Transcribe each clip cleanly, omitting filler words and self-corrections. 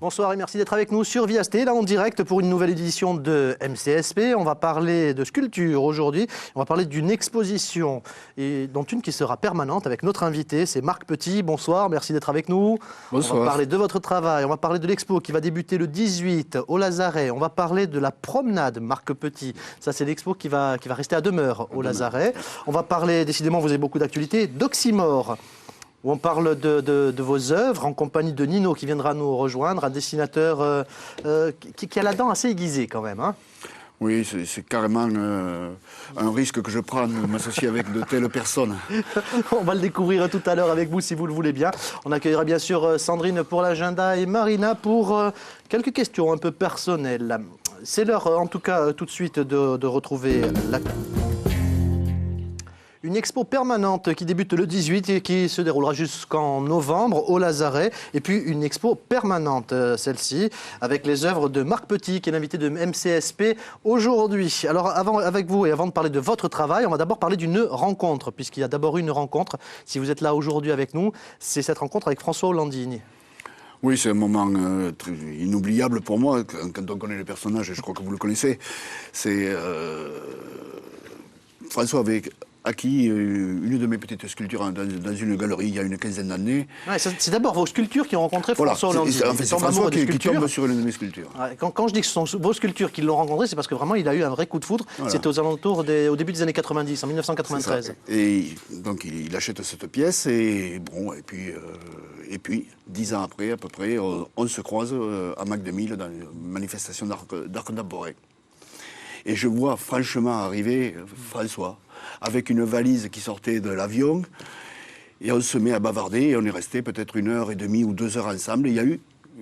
Bonsoir et merci d'être avec nous sur Viasté, là en direct pour une nouvelle édition de MCSP. On va parler de sculpture aujourd'hui, on va parler d'une exposition, et dont une qui sera permanente avec notre invité, c'est Marc Petit. Bonsoir, merci d'être avec nous. Bonsoir. On va parler de votre travail, on va parler de l'expo qui va débuter le 18 au Lazaret. On va parler de la promenade Marc Petit, ça c'est l'expo qui va rester à demeure au Lazaret. On va parler, décidément vous avez beaucoup d'actualités, d'Oxymore, où on parle de vos œuvres en compagnie de Nino qui viendra nous rejoindre, un dessinateur qui a la dent assez aiguisée quand même. Hein. Oui, c'est carrément un risque que je prends de m'associer avec de telles personnes. On va le découvrir tout à l'heure avec vous si vous le voulez bien. On accueillera bien sûr Sandrine pour l'agenda et Marina pour quelques questions un peu personnelles. C'est l'heure en tout cas tout de suite de retrouver une expo permanente qui débute le 18 et qui se déroulera jusqu'en novembre au Lazaret. Et puis une expo permanente, celle-ci, avec les œuvres de Marc Petit, qui est l'invité de MCSP aujourd'hui. Alors avec vous et avant de parler de votre travail, on va d'abord parler d'une rencontre, puisqu'il y a d'abord une rencontre. Si vous êtes là aujourd'hui avec nous, c'est cette rencontre avec François Hollandigne. Oui, c'est un moment très inoubliable pour moi, quand on connaît le personnage, et je crois que vous le connaissez. C'est François avec acquis une de mes petites sculptures dans une galerie il y a une quinzaine d'années. Ouais, c'est d'abord vos sculptures qui ont rencontré François Hollandigne. C'est François qui tombe sur une de mes sculptures. Ouais, quand je dis que ce sont vos sculptures qui l'ont rencontré, c'est parce que vraiment il a eu un vrai coup de foudre. Voilà. C'était aux alentours au début des années 90, en 1993. Et donc il achète cette pièce et puis 10 ans après à peu près, on se croise à Mac 2000 dans une manifestation d'art contemporain. Et je vois franchement arriver François avec une valise qui sortait de l'avion et on se met à bavarder et on est resté peut-être 1h30 ou 2 heures ensemble. Et il y a eu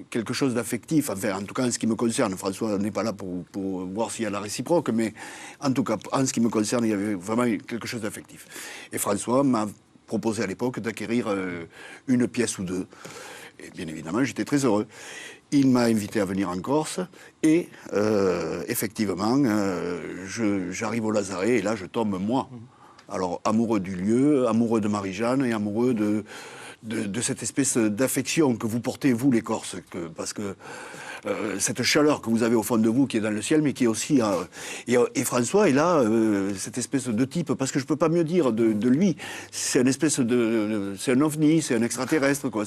quelque chose d'affectif, enfin, en tout cas en ce qui me concerne. François n'est pas là pour voir s'il y a la réciproque, mais en tout cas en ce qui me concerne, il y avait vraiment quelque chose d'affectif. Et François m'a proposé à l'époque d'acquérir une pièce ou deux. Et bien évidemment, j'étais très heureux. Il m'a invité à venir en Corse et effectivement, j'arrive au Lazaret et là, je tombe moi. Alors, amoureux du lieu, amoureux de Marie-Jeanne et amoureux de cette espèce d'affection que vous portez, vous, les Corses. Parce que cette chaleur que vous avez au fond de vous, qui est dans le ciel, mais qui est aussi... et François est là, cette espèce de type, parce que je ne peux pas mieux dire de lui. C'est une espèce c'est un ovni, c'est un extraterrestre, quoi.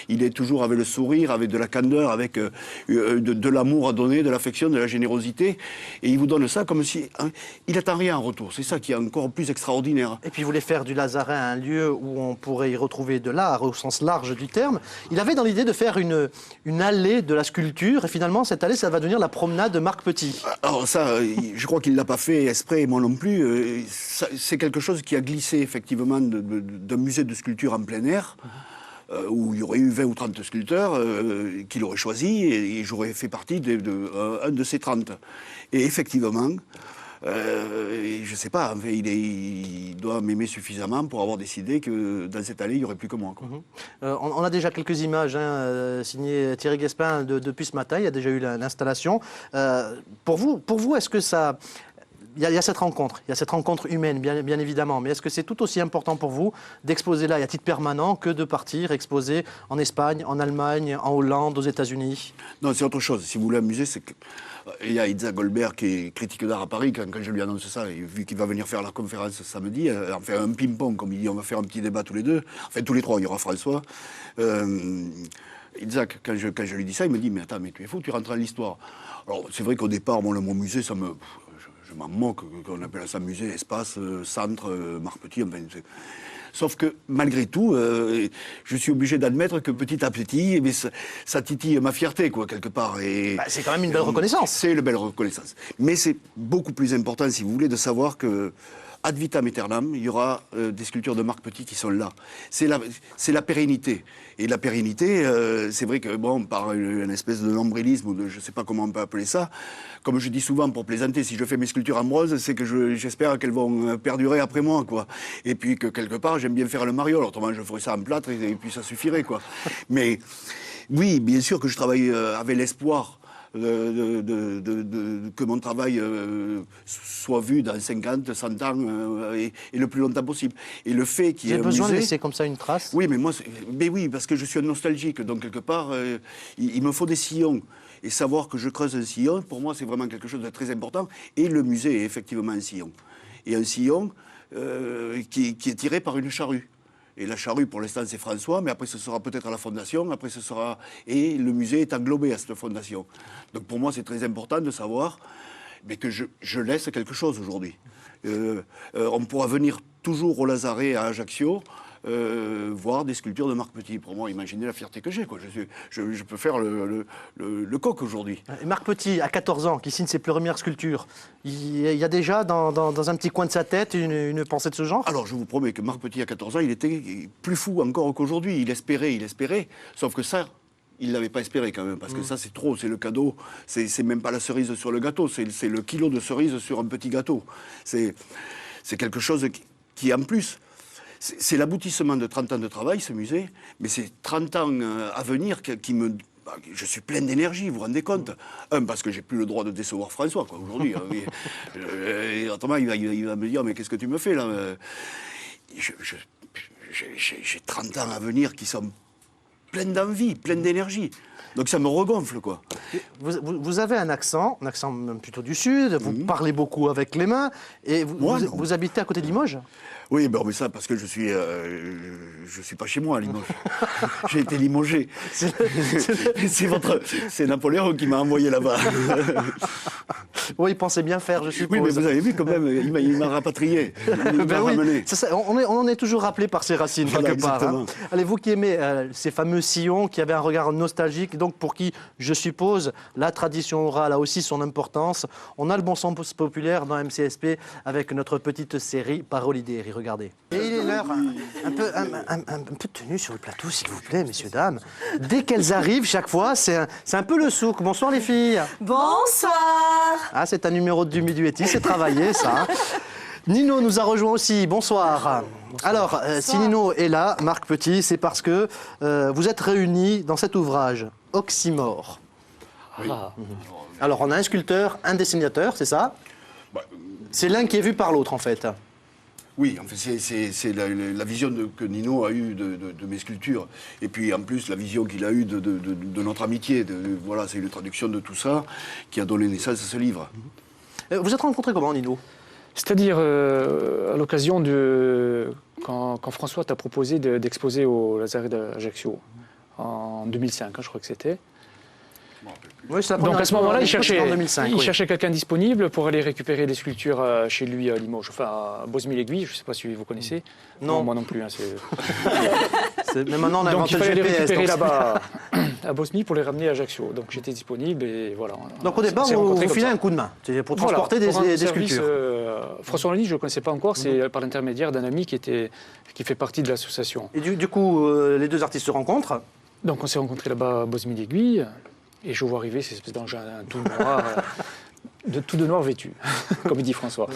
Il est toujours avec le sourire, avec de la candeur, avec de l'amour à donner, de l'affection, de la générosité. Et il vous donne ça comme si... Hein, il n'attend rien en retour. C'est ça qui est encore plus extraordinaire. Et puis il voulait faire du Lazaret un lieu où on pourrait y retrouver de l'art au sens large du terme. Il avait dans l'idée de faire une allée de la sculpture. Et finalement, cette allée, ça va devenir la promenade de Marc Petit. Alors ça, je crois qu'il ne l'a pas fait exprès, moi non plus. C'est quelque chose qui a glissé effectivement d'un musée de sculpture en plein air, où il y aurait eu 20 ou 30 sculpteurs qu'il aurait choisi, et j'aurais fait partie un de ces 30. Et effectivement... je ne sais pas, enfin, il doit m'aimer suffisamment pour avoir décidé que dans cette allée, il n'y aurait plus que moi. Quoi. On a déjà quelques images signées Thierry Guespin depuis ce matin, il y a déjà eu l'installation. Pour vous, est-ce que ça... Il y a cette rencontre humaine, bien évidemment, mais est-ce que c'est tout aussi important pour vous d'exposer là, à titre permanent, que de partir exposer en Espagne, en Allemagne, en Hollande, aux États-Unis? Non, c'est autre chose. Si vous voulez amuser, c'est que... Il y a Itzhak Goldberg qui est critique d'art à Paris, quand je lui annonce ça, et vu qu'il va venir faire la conférence samedi, on fait un ping-pong, comme il dit, on va faire un petit débat tous les deux, enfin tous les trois, il y aura François. Itzhak, quand je lui dis ça, il me dit, mais attends, mais tu es fou, tu rentres dans l'histoire. Alors c'est vrai qu'au départ, moi, le mot musée, ça me... Je m'en moque, qu'on appelle ça musée, espace, centre, Marc Petit, enfin... Sauf que, malgré tout, je suis obligé d'admettre que petit à petit, eh ça titille ma fierté, quoi, quelque part. C'est quand même une belle reconnaissance. C'est une belle reconnaissance. Mais c'est beaucoup plus important, si vous voulez, de savoir que, ad vitam aeternam, il y aura des sculptures de Marc Petit qui sont là. C'est la pérennité. Et la pérennité, c'est vrai que, bon, par une espèce de nombrilisme, ou je ne sais pas comment on peut appeler ça, comme je dis souvent pour plaisanter, si je fais mes sculptures en bronze, c'est que j'espère qu'elles vont perdurer après moi, quoi. Et puis que, quelque part, j'aime bien faire le mariole, autrement je ferais ça en plâtre et puis ça suffirait, quoi. Mais oui, bien sûr que je travaille avec l'espoir que mon travail soit vu dans 50, 100 ans et le plus longtemps possible. Et le fait qu'il y ait un besoin musée, de laisser comme ça une trace. Oui, mais oui, parce que je suis un nostalgique, donc quelque part, il me faut des sillons. Et savoir que je creuse un sillon, pour moi, c'est vraiment quelque chose de très important. Et le musée est effectivement un sillon. Et un sillon qui est tiré par une charrue. Et la charrue, pour l'instant, c'est François, mais après, ce sera peut-être à la Fondation, après, ce sera... Et le musée est englobé à cette Fondation. Donc, pour moi, c'est très important de savoir que je laisse quelque chose aujourd'hui. On pourra venir toujours au Lazaret, à Ajaccio, voir des sculptures de Marc Petit. Pour moi, imaginez la fierté que j'ai, quoi. Je peux faire le coq aujourd'hui. Et Marc Petit, à 14 ans, qui signe ses premières sculptures, il y a déjà dans un petit coin de sa tête une pensée de ce genre? Alors, je vous promets que Marc Petit, à 14 ans, il était plus fou encore qu'aujourd'hui. Il espérait. Sauf que ça, il ne l'avait pas espéré quand même, parce que ça, c'est trop, c'est le cadeau. C'est même pas la cerise sur le gâteau, c'est le kilo de cerise sur un petit gâteau. C'est quelque chose qui en plus... C'est l'aboutissement de 30 ans de travail, ce musée, mais c'est 30 ans à venir qui me... Je suis plein d'énergie, vous vous rendez compte? Parce que j'ai plus le droit de décevoir François, quoi, aujourd'hui. Autrement, il va me dire, mais qu'est-ce que tu me fais, là? J'ai 30 ans à venir qui sont pleins d'envie, pleins d'énergie. Donc ça me regonfle, quoi. Vous avez un accent plutôt du Sud, vous parlez beaucoup avec les mains, et vous habitez à côté de Limoges? Oui, mais ça, parce que je suis pas chez moi à Limoges. J'ai été limogé. C'est Napoléon qui m'a envoyé là-bas. Oui, il pensait bien faire, je suppose. Oui, mais vous avez vu quand même, il m'a rapatrié. Il m'a ramené. On en est toujours rappelé par ses racines, voilà, quelque part. Hein. Allez, vous qui aimez ces fameux sillons, qui avaient un regard nostalgique, donc pour qui, je suppose, la tradition orale a aussi son importance, on a le bon sens populaire dans MCSP avec notre petite série Paroles d'Héry. Regardez. Et il est l'heure, un peu de tenue sur le plateau, s'il vous plaît, messieurs, dames. Dès qu'elles arrivent, chaque fois, c'est un peu le souk. Bonsoir les filles. Bonsoir. Ah, c'est un numéro de Duetti, c'est travaillé ça. Nino nous a rejoint aussi, bonsoir. Alors, si Nino est là, Marc Petit, c'est parce que vous êtes réunis dans cet ouvrage, Oxymore. Oui. Alors, on a un sculpteur, un dessinateur, c'est ça? C'est l'un qui est vu par l'autre, en fait. Oui, en fait, c'est la vision que Nino a eue de mes sculptures. Et puis, en plus, la vision qu'il a eue de notre amitié. Voilà, c'est une traduction de tout ça qui a donné naissance à ce livre. Vous êtes rencontrés comment, Nino? C'est-à-dire, à l'occasion de... Quand François t'a proposé d'exposer au Lazaret d'Ajaccio, en 2005, hein, je crois que c'était. Oui, donc à ce moment-là, il cherchait quelqu'un disponible pour aller récupérer des sculptures chez lui à Limoges, enfin à Bosmy-l'Aiguille, je ne sais pas si vous connaissez. Non, moi non plus. Hein, mais maintenant, on a donc inventé il fallait le les GPS, récupérer là-bas à Bosmy pour les ramener à Ajaccio. Donc j'étais disponible et voilà. Donc au départ, vous filez un coup de main pour transporter des sculptures. François Lani, je ne le connaissais pas encore, c'est par l'intermédiaire d'un ami qui fait partie de l'association. Et du coup, les deux artistes se rencontrent. Donc on s'est rencontrés là-bas à Bosmy-l'Aiguille. Et je vois arriver cette espèce d'engin tout noir, tout de noir vêtu, comme il dit François.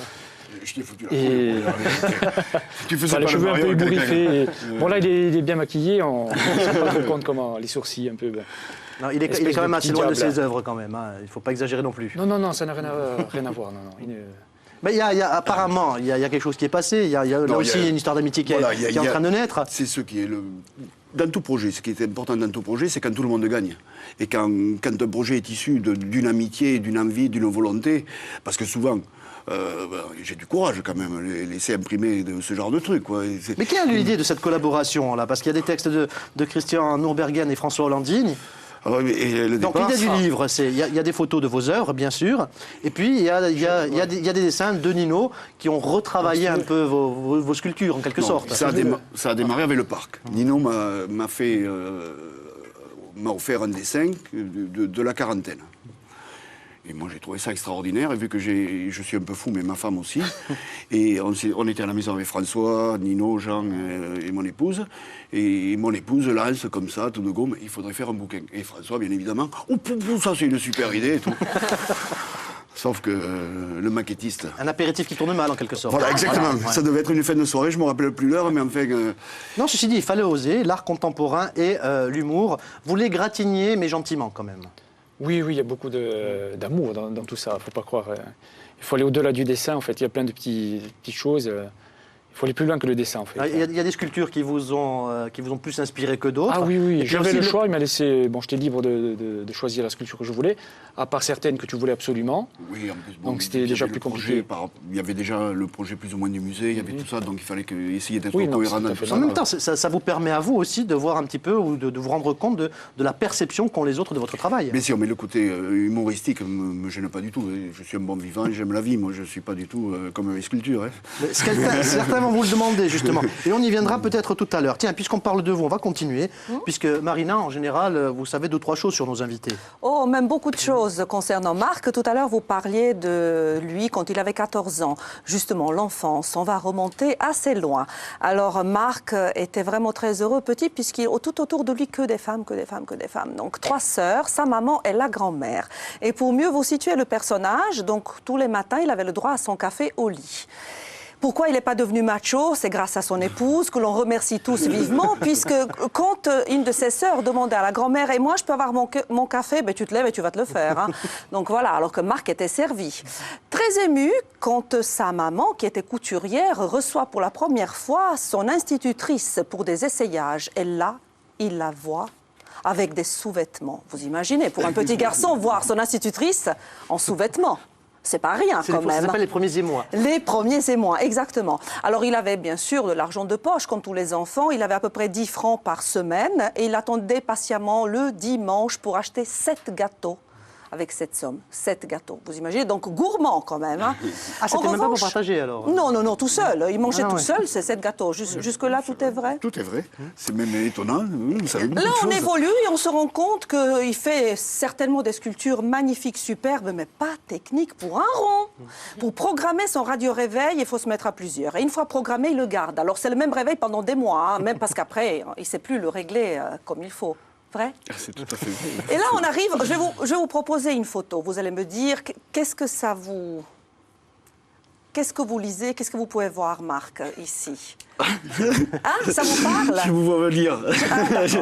Je t'ai foutu la tu faisais les cheveux un peu ébouriffés. Bon là, il est bien maquillé, on ne se rend pas compte comment, les sourcils un peu... Non, il est quand même assez loin de ses œuvres quand même, hein. Il ne faut pas exagérer non plus. Non, ça n'a rien à voir. Non. Mais apparemment, il y a quelque chose qui est passé, il y a là aussi une histoire d'amitié qui est en train de naître. C'est ce qui est dans tout projet, ce qui est important dans tout projet, c'est quand tout le monde gagne. Et quand un projet est issu d'une amitié, d'une envie, d'une volonté, parce que souvent, j'ai du courage quand même, laisser imprimer ce genre de trucs. Quoi. Mais qui a eu l'idée de cette collaboration-là? Parce qu'il y a des textes de Christian Nourbergen et François Hollandine. Donc l'idée du livre, il y a des photos de vos œuvres, bien sûr, et puis il y a des dessins de Nino qui ont retravaillé un peu vos sculptures, en quelque sorte. Ça a démarré avec le parc. Nino m'a offert un dessin de la quarantaine. Et moi, j'ai trouvé ça extraordinaire, et vu que je suis un peu fou, mais ma femme aussi. Et on était à la maison avec François, Nino, Jean et mon épouse. Et mon épouse lance comme ça, tout de go, il faudrait faire un bouquin. Et François, bien évidemment, ça c'est une super idée et tout. Sauf que le maquettiste... Un apéritif qui tourne mal, en quelque sorte. Voilà, exactement. Voilà, ça devait être une fin de soirée, je ne me rappelle plus l'heure, mais enfin... Non, ceci dit, il fallait oser, l'art contemporain et l'humour. Vous l'égratigniez, mais gentiment, quand même. Oui, il y a beaucoup d'amour dans tout ça, il ne faut pas croire. Il faut aller au-delà du dessin, en fait, il y a plein de petites choses. Il faut aller plus loin que le dessin, en fait. Il y a des sculptures qui vous ont plus inspiré que d'autres. Ah oui, j'avais aussi le choix, il m'a laissé... Bon, j'étais libre de choisir la sculpture que je voulais, à part certaines que tu voulais absolument. Oui, en plus, donc c'était déjà plus compliqué. Il y avait déjà le projet plus ou moins du musée, il y avait tout ça, donc il fallait essayer d'être cohérent dans tout ça. En même temps, ça vous permet à vous aussi de voir un petit peu, ou de vous rendre compte de la perception qu'ont les autres de votre travail. Bien sûr, mais le côté humoristique ne me gêne pas du tout. Je suis un bon vivant, j'aime la vie, moi je ne suis pas du tout comme les sculptures. Hein. Certains vont vous le demander, justement. Et on y viendra peut-être tout à l'heure. Tiens, puisqu'on parle de vous, on va continuer. Puisque Marina, en général, vous savez 2-3 choses sur nos invités. Oh, même beaucoup de choses concernant Marc. Tout à l'heure, vous parliez de lui quand il avait 14 ans. Justement, l'enfance, on va remonter assez loin. Alors, Marc était vraiment très heureux petit, puisqu'il tout autour de lui que des femmes, que des femmes, que des femmes. Donc, 3 sœurs, sa maman et la grand-mère. Et pour mieux vous situer le personnage, donc tous les matins, il avait le droit à son café au lit. Pourquoi il n'est pas devenu macho? C'est grâce à son épouse, que l'on remercie tous vivement, puisque quand une de ses sœurs demandait à la grand-mère « Et moi, je peux avoir mon café ?» Ben, tu te lèves et tu vas te le faire. Hein. Donc voilà, alors que Marc était servi. Très ému quand sa maman, qui était couturière, reçoit pour la première fois son institutrice pour des essayages. Et là, il la voit avec des sous-vêtements. Vous imaginez, pour un petit garçon, voir son institutrice en sous-vêtements. C'est pas rien quand même. Ça s'appelle les premiers émois. Les premiers émois, exactement. Alors il avait bien sûr de l'argent de poche, comme tous les enfants. Il avait à peu près 10 francs par semaine et il attendait patiemment le dimanche pour acheter 7 gâteaux. Avec cette somme, 7 gâteaux. Vous imaginez, donc gourmand quand même. Hein. Ah, c'était même pas pour partager alors? Non, tout seul. Il mangeait tout seul, ces 7 gâteaux. Jusque-là, tout est vrai? Tout est vrai. C'est même étonnant. Vous savez beaucoup Là, de on choses. évolue et on se rend compte qu'il fait certainement des sculptures magnifiques, superbes, mais pas techniques pour un rond. Pour programmer son radio-réveil, il faut se mettre à plusieurs. Et une fois programmé, il le garde. Alors, c'est le même réveil pendant des mois, hein, même parce qu'après, il ne sait plus le régler comme il faut. Vrai? C'est tout à fait vrai. Et là, on arrive, je vais vous proposer une photo. Vous allez me dire, qu'est-ce que ça vous... Qu'est-ce que vous lisez? Qu'est-ce que vous pouvez voir, Marc, ici? Ah, ça vous parle? Je vous vois venir.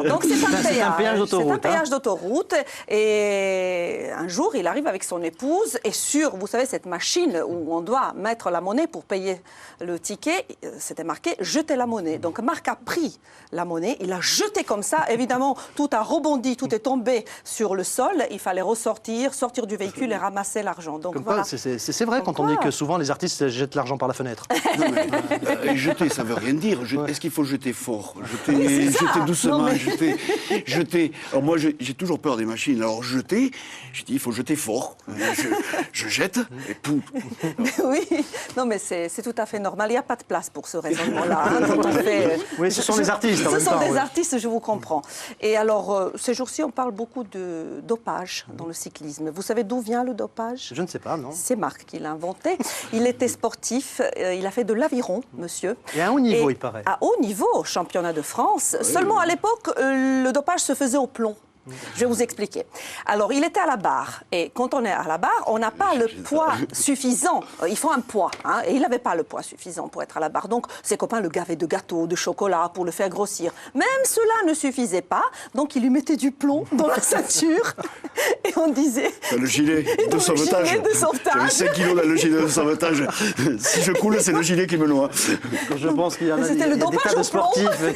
Donc c'est un péage d'autoroute. C'est un péage d'autoroute. Et un jour, il arrive avec son épouse et sur, vous savez, cette machine où on doit mettre la monnaie pour payer le ticket, c'était marqué « Jetez la monnaie ». Donc Marc a pris la monnaie, il l'a jetée comme ça. Évidemment, tout a rebondi, tout est tombé sur le sol. Il fallait sortir du véhicule et ramasser l'argent. Donc voilà. C'est vrai quand on dit que souvent les artistes jettent l'argent par la fenêtre. Non, mais, jeter, ça veut rien dire. Est-ce qu'il faut jeter fort? Jeter doucement, non, mais... jeter. Alors moi, j'ai toujours peur des machines. Alors jeter, je dis il faut jeter fort. Je jette et pouf. Oui, non mais c'est tout à fait normal. Il n'y a pas de place pour ce raisonnement-là. Hein, dont on fait, oui, ce sont des artistes. Ce sont des artistes, je vous comprends. Et alors, ces jours-ci, on parle beaucoup de dopage dans le cyclisme. Vous savez d'où vient le dopage? Je ne sais pas, non. C'est Marc qui l'a inventé. Il était sportif, il a fait de l'aviron, monsieur. Et à haut niveau, il paraît. À haut niveau, championnat de France. Oui, seulement à l'époque, le dopage se faisait au plomb. Je vais vous expliquer. Alors, il était à la barre. Et quand on est à la barre, on n'a pas le poids suffisant. Il faut un poids. Hein, et il n'avait pas le poids suffisant pour être à la barre. Donc, ses copains le gavaient de gâteaux, de chocolat pour le faire grossir. Même cela ne suffisait pas. Donc, il lui mettait du plomb dans la ceinture. Et on disait... Dans le gilet de sauvetage. J'avais 5 kilos dans le gilet de sauvetage. Si je coule, c'est le gilet qui me noie. Je pense qu'il y a des tas de sportifs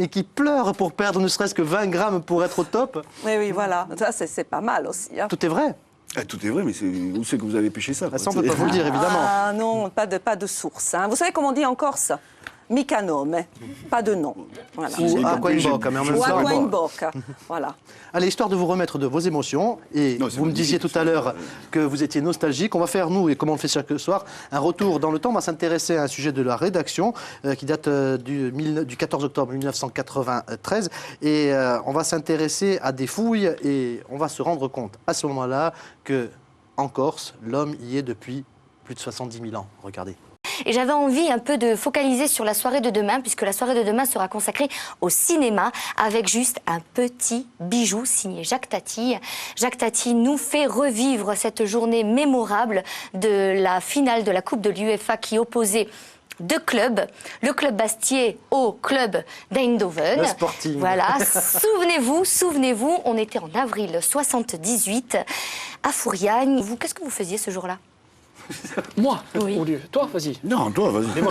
qui pleurent pour perdre ne serait-ce que 20 grammes pour être au top. Oui, voilà. Ça, c'est pas mal aussi. Hein. Tout est vrai. Ah, tout est vrai, mais où c'est que vous avez pêché ça? Ça, on ne peut pas vous le dire, évidemment. Ah non, pas de source. Hein. Vous savez comment on dit en Corse? Mikano, mais pas de nom. Voilà. Ou Aquainboc, mais en même temps. Ou Aquainboc, voilà. Allez, histoire de vous remettre de vos émotions, et vous me disiez tout à l'heure que vous étiez nostalgique, on va faire, nous, et comme on le fait chaque soir, un retour dans le temps. On va s'intéresser à un sujet de la rédaction qui date du 14 octobre 1993, et on va s'intéresser à des fouilles, et on va se rendre compte à ce moment-là que, en Corse, l'homme y est depuis plus de 70 000 ans. Regardez. Et j'avais envie un peu de focaliser sur la soirée de demain, puisque la soirée de demain sera consacrée au cinéma, avec juste un petit bijou signé Jacques Tati. Jacques Tati nous fait revivre cette journée mémorable de la finale de la Coupe de l'UEFA qui opposait deux clubs, le club Bastier au club d'Eindhoven. Le Sporting. Voilà, souvenez-vous, on était en avril 78 à Fouriagne. Vous, qu'est-ce que vous faisiez ce jour-là? Moi Oui. au lieu. Toi, vas-y. Non, toi, vas-y.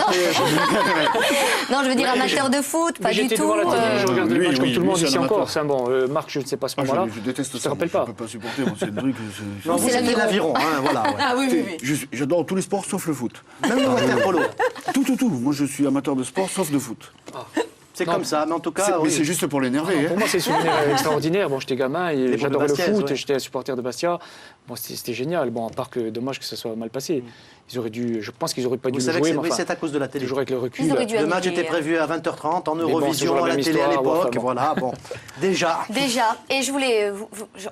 Non, je veux dire amateur de foot, pas Mais du j'étais tout. devant la télé, je regarde lui, le match comme oui, tout le lui, monde c'est un ici amateur. encore. C'est un bon. Marc, je ne sais pas à ce moment-là. Je déteste Je ça. te rappelle pas. Je peux pas supporter, moi, c'est un truc. Non, vous, C'est c'était l'aviron. l'aviron, voilà. Ouais. Ah oui, oui, oui. J'adore tous les sports sauf le foot. Même le water-polo. Tout. Moi, je suis amateur de sport sauf de foot. C'est Non. comme ça, mais en tout cas, Mais oui. c'est juste pour l'énerver. Pour hein. moi, c'est un souvenir extraordinaire. Bon, j'étais gamin et Les j'adorais le boules de foot. Bastia, ouais. J'étais un supporter de Bastia. Bon, c'était génial. Bon, à part que dommage que ça soit mal passé. Ils auraient dû. Je pense qu'ils n'auraient pas dû Vous le savez jouer. que Mais oui, enfin, c'est à cause de la télé. toujours avec le recul. Ils auraient dû Le match annuler. était prévu à 20h30 en bon, c'est Eurovision toujours à la la même télé à histoire, l'époque. enfin bon. Voilà, bon. Déjà. Déjà, et je voulais,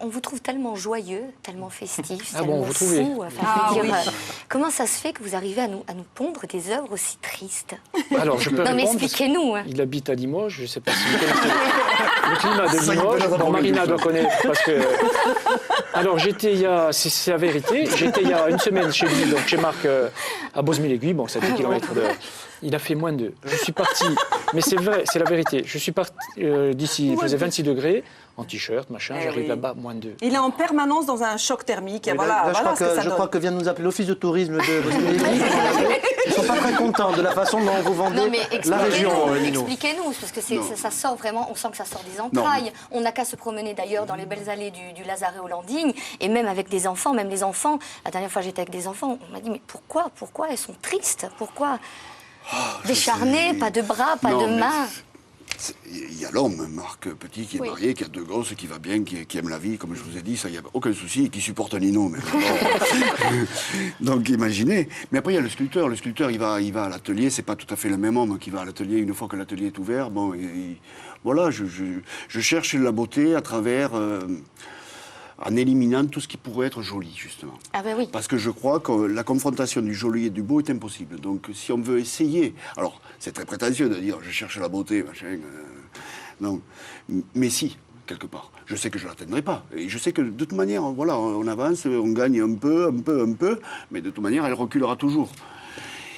on vous trouve tellement joyeux, tellement festif, Ah bon, tellement vous trouvez fou. Enfin, Ah je veux dire, oui. comment ça se fait que vous arrivez à nous pondre des œuvres aussi tristes? Alors, je peux Non mais répondre. expliquez-nous. Hein. Il habite à Limoges, je ne sais pas si vous connaissez le climat de Ça, il peut Limoges. nous Bon, apprendre Marina quelque doit chose. connaître parce que. Alors j'étais il y a, c'est la vérité, j'étais il y a une semaine chez lui, donc chez Marc à Bosmie-l'Aiguille, bon c'est à 10 km de. Il a fait moins de. Je suis parti, mais c'est vrai, c'est la vérité. Je suis parti d'ici, il faisait 26 degrés, en t-shirt, machin, Eh j'arrive oui. là-bas, moins de. Il est en permanence dans un choc thermique. Et Mais voilà, là, voilà ce que ça je donne. crois que vient de nous appeler l'office de tourisme de Bosnie-Herzégovine. Ils ne sont pas très contents de la façon dont vous vendez Non mais la région, expliquez-nous, Nino. expliquez-nous, parce que Non. ça sort vraiment, on sent que ça sort des entrailles. On n'a qu'à se promener d'ailleurs dans les belles allées du Lazaret aux Landines, et même avec des enfants, même les enfants. La dernière fois j'étais avec des enfants, on m'a dit mais pourquoi elles sont tristes? Pourquoi décharnées, pas de bras, pas Non, de mais mains? Il y a l'homme, Marc Petit, qui est Oui. marié, qui a deux gosses, qui va bien, qui aime la vie, comme je vous ai dit, ça, il n'y a aucun souci, et qui supporte Nino. Mais donc imaginez. Mais après, il y a le sculpteur. Le sculpteur, il va à l'atelier, c'est pas tout à fait le même homme qui va à l'atelier une fois que l'atelier est ouvert. Bon, voilà, je cherche la beauté à travers. En éliminant tout ce qui pourrait être joli, justement. Ah ben oui. Parce que je crois que la confrontation du joli et du beau est impossible. Donc si on veut essayer... Alors, c'est très prétentieux de dire « je cherche la beauté, machin... non, mais si, quelque part. Je sais que je ne l'atteindrai pas. Et je sais que de toute manière, voilà, on avance, on gagne un peu, mais de toute manière, elle reculera toujours.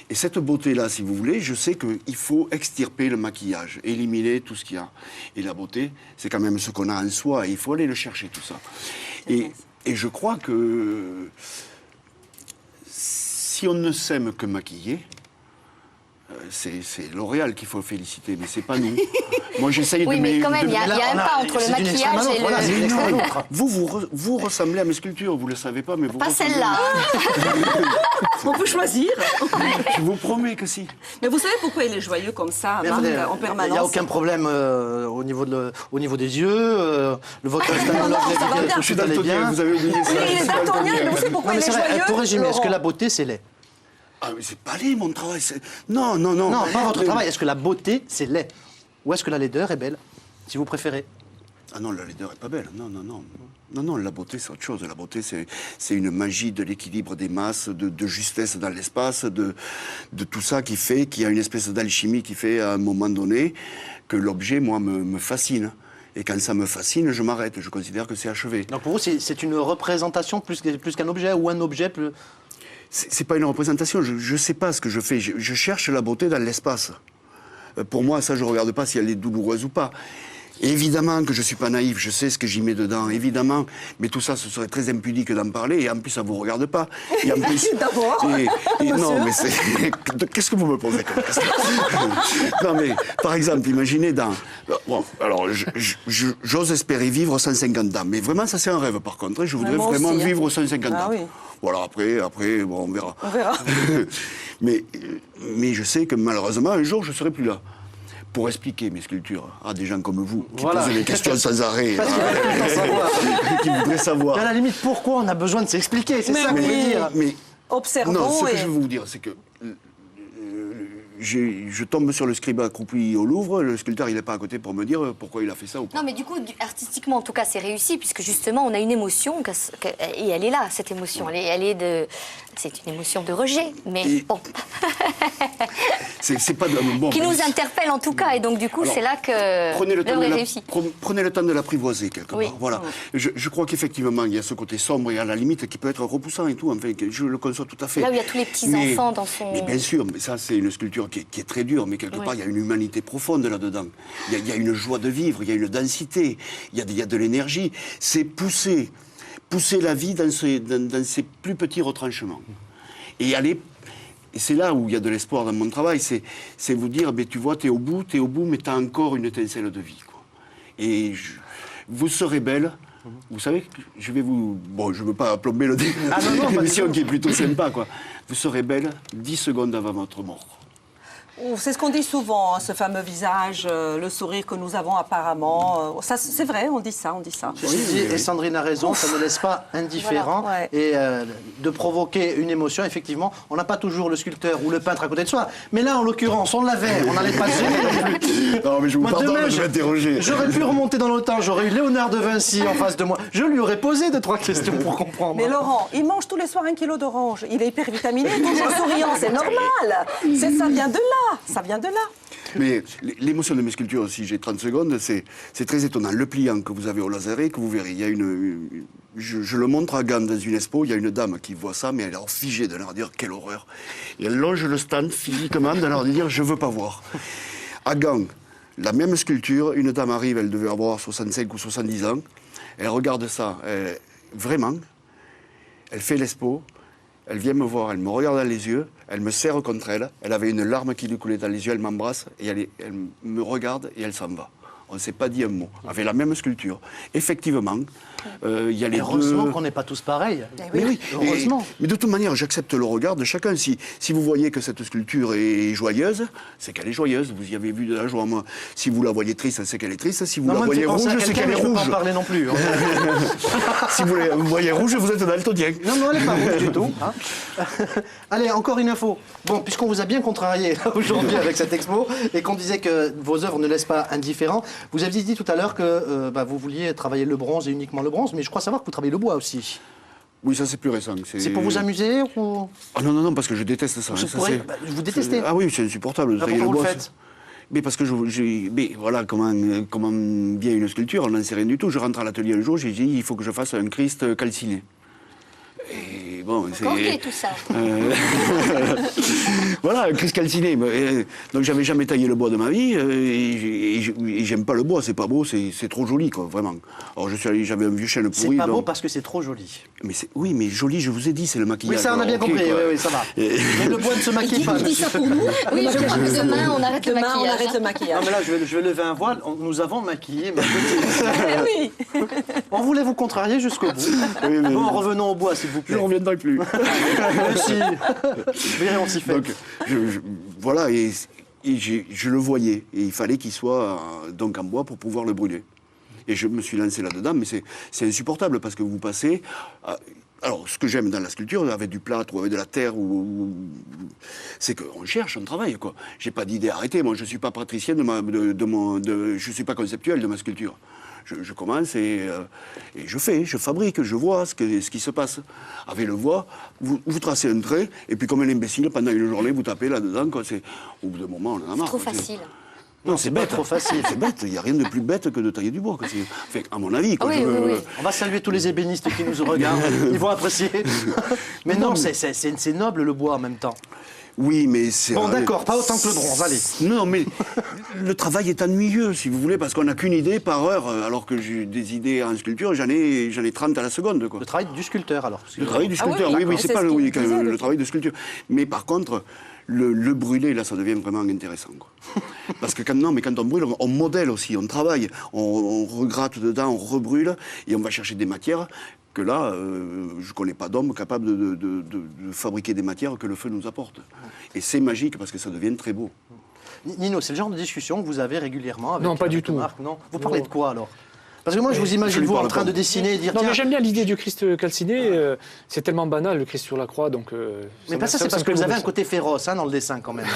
Et cette beauté-là, si vous voulez, je sais qu'il faut extirper le maquillage, éliminer tout ce qu'il y a. Et la beauté, c'est quand même ce qu'on a en soi, et il faut aller le chercher, tout ça. Et je crois que si on ne s'aime que maquiller, c'est L'Oréal qu'il faut féliciter, mais c'est pas nous. Moi, j'essaye Oui, de... mais quand même, il y a Là, un on a- pas entre le c'est d'une extrême à maquillage et l'autre, voilà, c'est le... d'une extrême à Non, l'autre. vous ressemblez à mes sculptures, vous ne le savez pas, mais vous Pas ressemblez- celle-là. On peut choisir. Je vous promets que si. Mais vous savez pourquoi il est joyeux comme ça, Mais Marc, attendez, en permanence? Il n'y a aucun problème au niveau des yeux. Votre ophtalmologue non, ça va l'a dit bien. que Je suis tout allait daltonien, bien. vous avez oublié ça. Oui, je il est suis daltonien, mais vous savez pourquoi Non, mais il est c'est vrai, joyeux? pour résumer, est-ce que Laurent la beauté, c'est laid? Ah, mais c'est pas laid, mon travail. Non. Non, pas votre travail. Est-ce que la beauté, c'est laid? Ou est-ce que la laideur est belle, si vous préférez? Ah non, la laideur est pas belle. Non, la beauté, c'est autre chose. La beauté, c'est une magie de l'équilibre des masses, de justesse dans l'espace, de tout ça qui fait qu'il y a une espèce d'alchimie qui fait, à un moment donné, que l'objet, moi, me fascine. Et quand ça me fascine, je m'arrête. Je considère que c'est achevé. Donc pour vous, c'est une représentation plus qu'un objet, ou un objet plus... C'est pas une représentation. Je sais pas ce que je fais. Je cherche la beauté dans l'espace. Pour moi, ça, je regarde pas si elle est douloureuse ou pas. Évidemment que je suis pas naïf, je sais ce que j'y mets dedans, évidemment, mais tout ça, ce serait très impudique d'en parler, et en plus, ça vous regarde pas. Et en plus, D'abord. non, mais c'est... Qu'est-ce que vous me posez comme question? Non, mais, par exemple, imaginez dans... Bon, alors, j'ose espérer vivre 150 ans, mais vraiment, ça, c'est un rêve, par contre, hein. Je voudrais moi aussi, vraiment hein. vivre 150 Ah ans. oui. Voilà, après, bon, on verra. On verra. mais je sais que, malheureusement, un jour, je serai plus là. Pour expliquer mes sculptures à des gens comme vous, qui Voilà. posent des questions sans arrêt, Parce qu'ils veulent tout le temps savoir. qui voudraient savoir. Mais à la limite, pourquoi on a besoin de s'expliquer? C'est Mais ça que je veux oui. dire. Mais Observons non, ce que et- je veux vous dire, c'est que je tombe sur le scribe accroupi au Louvre, le sculpteur il n'est pas à côté pour me dire pourquoi il a fait ça ou pas. Non, mais du coup, artistiquement, en tout cas, c'est réussi, puisque justement, on a une émotion, et elle est là, cette émotion. C'est une émotion de rejet, mais Et- bon, C'est pas de bon. qui nous interpelle en tout cas, et donc du coup, Alors, c'est là que Prenez le, temps l'œuvre de est la, réussie. prenez le temps de l'apprivoiser quelque Oui. part. Voilà. Je crois qu'effectivement, il y a ce côté sombre et à la limite qui peut être repoussant et tout. Enfin, je le conçois tout à fait. Là où il y a tous les petits enfants dans son- Mais bien sûr, mais ça, c'est une sculpture qui est très dur, mais quelque part, il y a une humanité profonde là-dedans. Il y a une joie de vivre, il y a une densité, il y a de l'énergie. C'est pousser la vie dans ses plus petits retranchements. Et c'est là où il y a de l'espoir dans mon travail, c'est vous dire, tu vois, t'es au bout, mais t'as encore une étincelle de vie, quoi. Et vous serez belle. Vous savez, je vais vous... Bon, je ne veux pas plomber l'émission qui est plutôt sympa, quoi. Vous serez belle 10 secondes avant votre mort. C'est ce qu'on dit souvent, hein, ce fameux visage, le sourire que nous avons apparemment. Ça, c'est vrai, on dit ça. Et Sandrine a raison, ça ne laisse pas indifférent. Voilà, ouais. Et de provoquer une émotion, effectivement, on n'a pas toujours le sculpteur ou le peintre à côté de soi. Mais là, en l'occurrence, on l'avait, on n'allait pas se gêner non plus. Non, mais je vous pardonne de m'interroger. J'aurais pu remonter dans le temps, j'aurais eu Léonard de Vinci en face de moi. Je lui aurais posé 2-3 questions pour comprendre. Mais Laurent, il mange tous les soirs 1 kilo d'orange. Il est hyper vitaminé, toujours souriant, c'est normal. Ça vient de là, ça vient de là. Mais l'émotion de mes sculptures, si j'ai 30 secondes, c'est très étonnant. Le pliant que vous avez au lazaret, que vous verrez, il y a je le montre à Gand dans une expo, il y a une dame qui voit ça, mais elle est figée de l'air de dire quelle horreur. Et elle longe le stand physiquement de l'air de dire je veux pas voir. À Gand, la même sculpture, une dame arrive, elle devait avoir 65 ou 70 ans, elle regarde ça, vraiment, elle fait l'expo. Elle vient me voir, elle me regarde dans les yeux, elle me serre contre elle, elle avait une larme qui lui coulait dans les yeux, elle m'embrasse, et elle me regarde et elle s'en va. On ne s'est pas dit un mot, avec la même sculpture. Effectivement, il y a les deux... Heureusement qu'on n'est pas tous pareils. Mais oui, heureusement. Mais de toute manière, j'accepte le regard de chacun. Si vous voyez que cette sculpture est joyeuse, c'est qu'elle est joyeuse. Vous y avez vu de la joie. Moi, si vous la voyez triste, c'est qu'elle est triste. Si vous la voyez rouge, c'est qu'elle est rouge. Je ne peux pas rouge. en parler non plus. Si vous la voyez rouge, vous êtes daltonien. Non, elle n'est pas rouge du tout. Hein. Allez, encore une info. Bon, puisqu'on vous a bien contrarié aujourd'hui avec cette expo et qu'on disait que vos œuvres ne laissent pas indifférents, vous aviez dit tout à l'heure que vous vouliez travailler le bronze et uniquement le bronze, mais je crois savoir que vous travaillez le bois aussi. Oui, ça c'est plus récent. C'est pour vous amuser ou... Ah non, parce que je déteste ça. Vous détestez. Ah oui, c'est insupportable. Pourquoi vous le faites? Mais parce que mais voilà, comment bien une sculpture, on n'en sait rien du tout. Je rentre à l'atelier un jour, j'ai dit, il faut que je fasse un Christ calciné. Et bon, c'est... Corqué, tout ça. Voilà, un Christ calciné. Donc j'avais jamais taillé le bois de ma vie, et j'aime pas le bois, c'est pas beau, c'est trop joli, quoi, vraiment. Alors j'avais un vieux chêne pourri. C'est pas beau parce que c'est trop joli. Oui, mais joli, je vous ai dit, c'est le maquillage. Oui, ça on a bien compris, oui, ça va. Mais le bois ne se maquille pas. Il dit ça pour nous. Oui, je crois que demain, on arrête le Demain, on maquillage. arrête le maquillage. Non mais là, je vais lever un voile. Nous avons maquillé ma petite. Oui. On voulait vous contrarier jusqu'au bout. Oui, mais... Bon, revenons au bois, s'il vous Je plaît. ne reviendrai plus. Merci. Bien, on s'y fait. Donc, voilà, et je le voyais. Et il fallait qu'il soit donc en bois pour pouvoir le brûler. Et je me suis lancé là-dedans, mais c'est insupportable parce que vous passez... Alors, ce que j'aime dans la sculpture, avec du plâtre ou avec de la terre, c'est qu'on cherche, on travaille, quoi. J'ai pas d'idée arrêtée. Moi, je suis pas praticien je suis pas conceptuel de ma sculpture. Je commence et je fabrique, je vois ce qui se passe. Avec le bois, vous tracez un trait, et puis comme un imbécile, pendant une journée, vous tapez là-dedans, quoi. Au bout d'un moment, on en a marre. Trop quoi. facile. Non, c'est pas bête. trop facile. C'est bête. Il n'y a rien de plus bête que de tailler du bois. Quoi. Enfin, à mon avis. Quoi. Oui. On va saluer tous les ébénistes qui nous regardent. Ils vont apprécier. Mais non, c'est noble le bois en même temps. Oui, mais c'est... Bon, d'accord, pas autant que le bronze, allez. Non, mais le travail est ennuyeux, si vous voulez, parce qu'on n'a qu'une idée par heure, alors que j'ai des idées en sculpture, j'en ai 30 à la seconde. Quoi. Le travail du sculpteur, alors. Le travail du sculpteur, oui, oui, c'est pas ce le travail de sculpture. Mais par contre, le brûler, là, ça devient vraiment intéressant. Quoi. Parce que quand on brûle, on modèle aussi, on travaille, on regratte dedans, on rebrûle, et on va chercher des matières que là, je ne connais pas d'homme capable de fabriquer des matières que le feu nous apporte. Et c'est magique parce que ça devient très beau. Nino, c'est le genre de discussion que vous avez régulièrement avec... Non, pas du tout. Marc, non. Vous parlez de quoi alors? Parce que moi, je vous imagine vous en train de dessiner et dire... Non, tiens, mais j'aime bien l'idée du Christ calciné. C'est tellement banal, le Christ sur la croix. Donc, mais pas ça, c'est parce que vous avez un côté féroce dans le dessin quand même.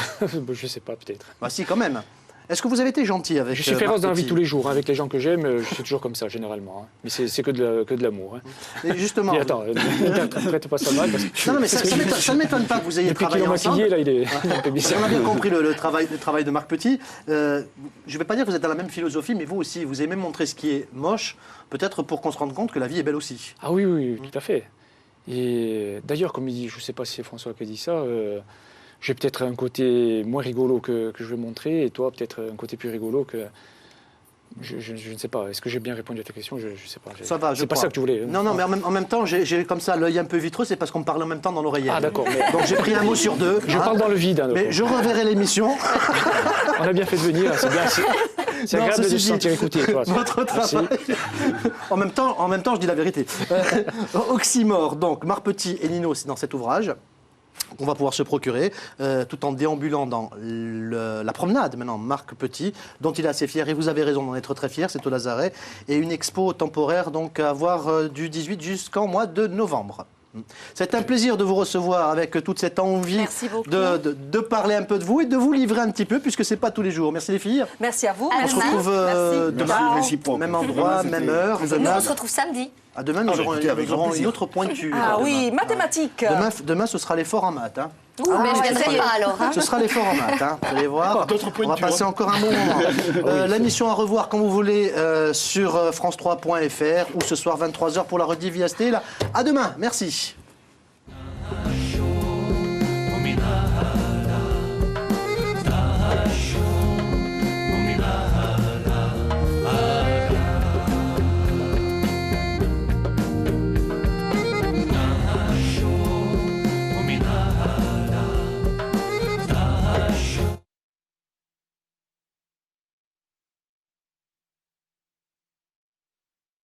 Je sais pas, peut-être. Bah si, quand même. Est-ce que vous avez été gentil avec... Je suis féroce dans la vie Petit tous les jours. Avec les gens que j'aime, je suis toujours comme ça, généralement. Hein. Mais c'est que de l'amour. Hein. Et justement... Et attends, n'interprète pas ça mal. Parce que Non, mais ça ne m'étonne pas que vous ayez depuis qu'il travaillé est ensemble. maquillé, là, il est un peu bizarre. On a bien compris le travail de Marc Petit. Je ne vais pas dire que vous êtes dans la même philosophie, mais vous aussi, vous aimez montrer ce qui est moche, peut-être pour qu'on se rende compte que la vie est belle aussi. Ah oui, tout à fait. Et d'ailleurs, comme il dit, je ne sais pas si c'est François qui a dit ça, j'ai peut-être un côté moins rigolo que je vais montrer, et toi, peut-être un côté plus rigolo que... Je ne sais pas. Est-ce que j'ai bien répondu à ta question? Je ne sais pas. Ça va, c'est pas ça que tu voulais. Non, mais en même temps, j'ai comme ça l'œil un peu vitreux, c'est parce qu'on me parle en même temps dans l'oreillette. Ah, d'accord. Donc j'ai pris un mot sur deux. Je parle dans le vide. Hein, mais je reverrai l'émission. On a bien fait de venir, c'est bien. C'est agréable de se sentir écouté. Votre travail. En même temps, je dis la vérité. Oxymore, donc, Marc Petit et Nino, c'est dans cet ouvrage. On va pouvoir se procurer, tout en déambulant dans la promenade, maintenant, Marc Petit, dont il est assez fier, et vous avez raison d'en être très fier, c'est au Lazaret, et une expo temporaire donc, à voir du 18 jusqu'en mois de novembre. C'est un plaisir de vous recevoir avec toute cette envie de parler un peu de vous et de vous livrer un petit peu, puisque ce n'est pas tous les jours. Merci les filles. Merci à vous. On se retrouve demain, même endroit, même heure. Nous, on se retrouve samedi. Demain, nous aurons une autre pointure. Ah oui, mathématiques. Demain, ce sera l'effort en maths. Hein. Mais je ne viendrai pas alors. Hein. Ce sera l'effort en maths. Hein. Vous allez voir. On va passer encore un bon moment. L'émission à revoir quand vous voulez sur france3.fr ou ce soir 23h pour la rediff via Stella. À demain. Merci.